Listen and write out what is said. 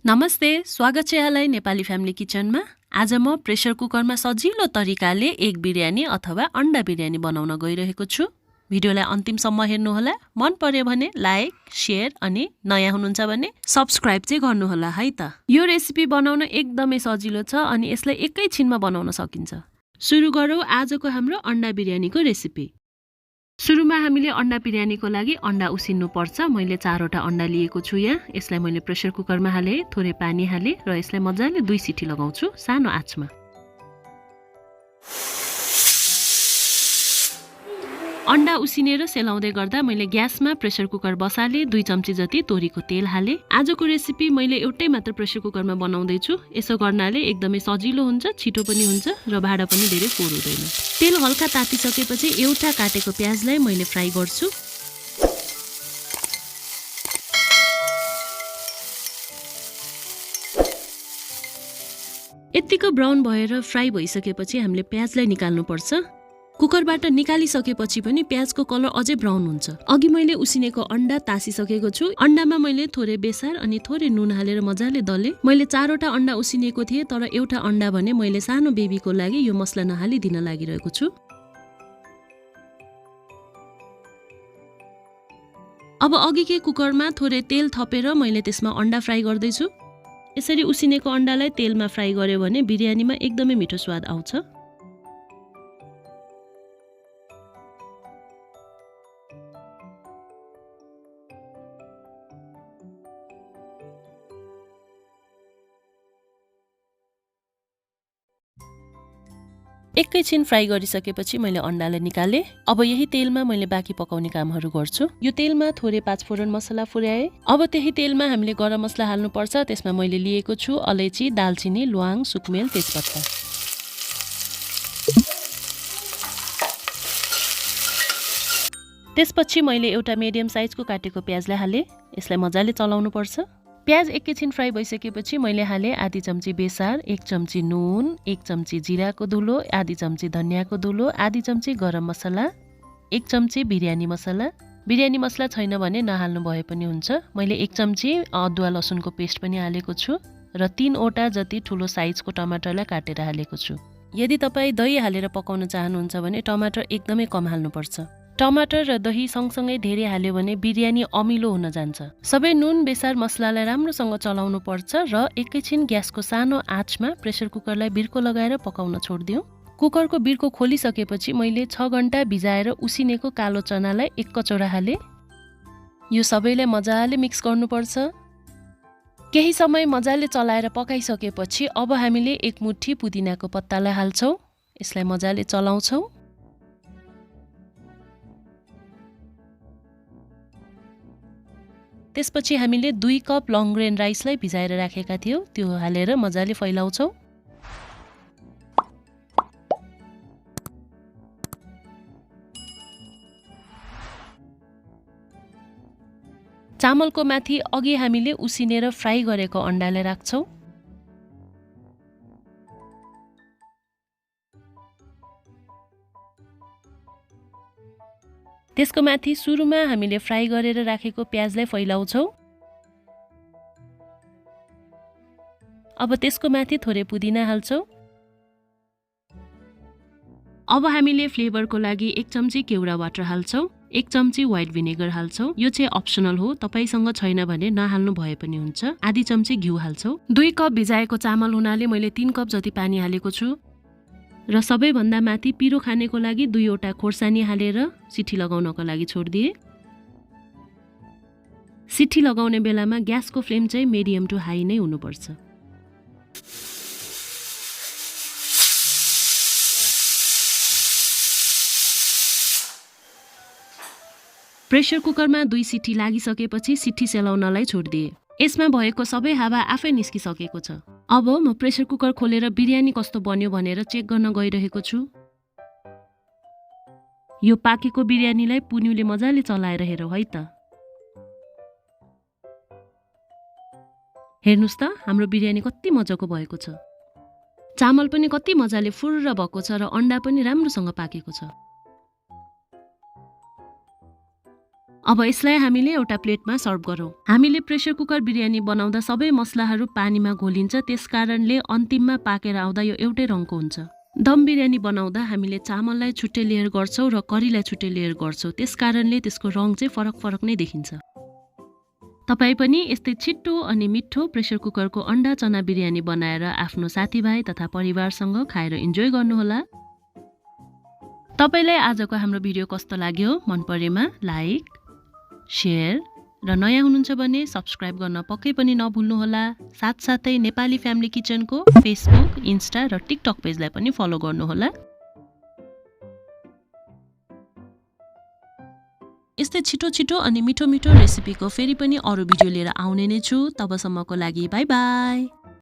नमस्ते, स्वागत छ यहाँलाई नेपाली फ्यामिली किचनमा। आज म प्रेसर कुकरमा सजिलो तरिकाले एग बिरयानी अथवा अन्डा बिरयानी बनाउन गइरहेको छु। भिडियोलाई अन्तिमसम्म हेर्नुहोला। मन पर्यो भने लाइक, शेयर अनि नयाँ हुनुहुन्छ भने सब्स्क्राइब चाहिँ गर्नुहोला है त। यो रेसिपी बनाउन एकदमै सजिलो छ अनि यसलाई एकैछिनमा बनाउन सकिन्छ। सुरु गरौँ आजको हाम्रो अन्डा बिरयानीको रेसिपी। सुरुमा हामीले अन्डा बिरयानीको लागि अन्डा उसिन्नु पर्छ। मैले 4वटा अन्डा लिएको छु यहाँ। यसलाई मैले प्रेसर कुकरमा हाले, थोरै पानी हाले र यसलाई मजाले 2 सिटी लगाउँछु सानो आँचमा। अन्डा उसिनेर सेलाउँदै गर्दा मैले ग्यासमा प्रेसर कुकर बसाले 2 चम्ची जति तोरीको तेल हाले। आजको रेसिपी मैले एउटै मात्र प्रेसर कुकरमा बनाउँदै छु। यसो गर्नाले एकदमै सजिलो हुन्छ, छिटो पनि हुन्छ र भाडा पनि धेरै फोहोर हुँदैन। तेल हल्का तातिसकेपछि एउटा काटेको प्याजलाई मैले फ्राई गर्छु। यतिको ब्राउन भएर फ्राई भइसकेपछि हामीले प्याजलाई निकाल्नु पर्छ। कुकरबाट निकालिसकेपछि पनि प्याजको कलर अझै ब्राउन हुन्छ। अघि मैले उसिनेको अन्डा तासिसकेको छु। अन्डामा मैले थोरै बेसार अनि थोरै नुन हालेर मजाले दले। मैले 4वटा अन्डा उसिनेको थिए, तर एउटा अन्डा भने मैले सानो बेबीको लागि यो मसला नहाली दिन लागिरहेको छु। अब अघिकै कुकरमा थोरै तेल थपेर मैले त्यसमा अन्डा फ्राई गर्दैछु। यसरी उसिनेको अन्डालाई तेलमा फ्राई गर्यो भने बिरयानीमा एकदमै मिठो स्वाद आउँछ। एकैछिन फ्राई गरिसकेपछि मैले अन्डालाई निकाले। अब यही तेलमा मैले बाँकी पकाउने कामहरू गर्छु। यो तेलमा थोरै 5 फोरन मसला फुर्याए। अब त्यही तेलमा हामीले गरम मसला हाल्नु पर्छ। त्यसमा मैले लिएको छु अलैची, दालचिनी, ल्वाङ, सुकमेल, तेजपत्ता। त्यसपछि मैले एउटा मिडियम साइजको काटेको प्याजलाई हाले। यसलाई मजाले चलाउनु पर्छ। प्याज एकैछिन फ्राई भइसकेपछि मैले हाले आधी चम्ची बेसार, 1 चम्ची नुन, 1 चम्ची जिराको धुलो, आधी चम्ची धनियाको धुलो, आधी चम्ची गरम मसला, 1 चम्ची बिरयानी मसला। बिरयानी मसला छैन भने नहाल्नु भए पनि हुन्छ। मैले 1 चम्ची अदुवा लसुनको पेस्ट पनि हालेको छु र 3वटा जति ठुलो साइजको टमाटरलाई काटेर हालेको छु। यदि तपाईँ दही हालेर पकाउन चाहनुहुन्छ भने टमाटर एकदमै कम हाल्नुपर्छ। टमाटर र दही सँगसँगै धेरै हाल्यो भने बिरयानी अमिलो हुन जान्छ। सबै नुन, बेसार, मसलालाई राम्रोसँग चलाउनु पर्छ र एकैछिन ग्यासको सानो आँचमा प्रेसर कुकरलाई बिर्को लगाएर पकाउन छोडिदिउँ। कुकरको बिर्को खोलिसकेपछि मैले 6 घण्टा भिजाएर उसिनेको कालो चनालाई 1 कचौरा हाले। यो सबैलाई मजाले मिक्स गर्नुपर्छ। केही समय मजाले चलाएर पकाइसकेपछि अब हामीले 1 मुठी पुदिनाको पत्तालाई हाल्छौँ। यसलाई मजाले चलाउँछौँ। त्यसपछि हामीले 2 कप लङ ग्रेन राइसलाई भिजाएर राखेका थियौँ, त्यो हालेर मजाले फैलाउँछौँ। चामलको माथि अघि हामीले उसिनेर फ्राई गरेको अन्डालाई राख्छौँ। त्यसको माथि सुरुमा हामीले फ्राई गरेर राखेको प्याजलाई फैलाउँछौँ। अब त्यसको माथि थोरै पुदिना हाल्छौँ। अब हामीले फ्लेभरको लागि 1 चम्ची केउरा वाटर हाल्छौँ, 1 चम्ची व्हाइट भिनेगर हाल्छौँ। यो चाहिँ अप्सनल हो, तपाईसँग छैन भने नहाल्नु भए पनि हुन्छ। आधी चम्ची घिउ हाल्छौँ। 2 कप भिजाएको चामल हुनाले मैले 3 कप जति पानी हालेको छु र सबैभन्दा माथि पिरो खानेको लागि 2वटा खोर्सानी हालेर सिटी लगाउनको लागि छोडिदिए। सिटी लगाउने बेलामा ग्यासको फ्लेम चाहिँ मिडियम टु हाई नै हुनुपर्छ। प्रेसर कुकरमा 2 सिटी लागिसकेपछि सिटी सेलाउनलाई छोडिदिए। यसमा भएको सबै हावा आफै निस्किसकेको छ। अब म प्रेसर कुकर खोलेर बिरयानी कस्तो बन्यो भनेर चेक गर्न गइरहेको छु। यो पाकेको बिरयानीलाई पुन्युले मजाले चलाएर हेरौ है त। हेर्नुस् त हाम्रो बिरयानी कति मजाको भएको छ। चामल पनि कति मजाले फुर्र भएको छ र अन्डा पनि राम्रोसँग पाकेको छ। अब यसलाई हामीले एउटा प्लेटमा सर्भ गरौँ। हामीले प्रेसर कुकर बिरयानी बनाउँदा सबै मसलाहरू पानीमा घोलिन्छ, त्यसकारणले अन्तिममा पाकेर आउँदा यो एउटै रङको हुन्छ। दम बिरयानी बनाउँदा हामीले चामललाई छुट्टै लेयर गर्छौँ र करीलाई छुट्टै लेयर गर्छौँ, त्यसकारणले त्यसको रङ चाहिँ फरक नै देखिन्छ। तपाई पनि यस्तै छिट्टो अनि मिठो प्रेसर कुकरको अन्डा चना बिरयानी बनाएर आफ्नो साथीभाइ तथा परिवारसँग खाएर इन्जोय गर्नुहोला। तपाईलाई आजको हाम्रो भिडियो कस्तो लाग्यो? मन परेमा लाइक, शेयर र नयाँ हुनुहुन्छ भने सब्स्क्राइब गर्न पक्कै पनि नभुल्नुहोला। साथसाथै नेपाली फ्यामिली किचनको फेसबुक, इन्स्टा र टिकटक पेजलाई पनि फलो गर्नुहोला। यस्तै छिटो अनि मिठो रेसिपीको फेरि पनि अरू भिडियो लिएर आउने नै छु। तबसम्मको लागि बाई बाई।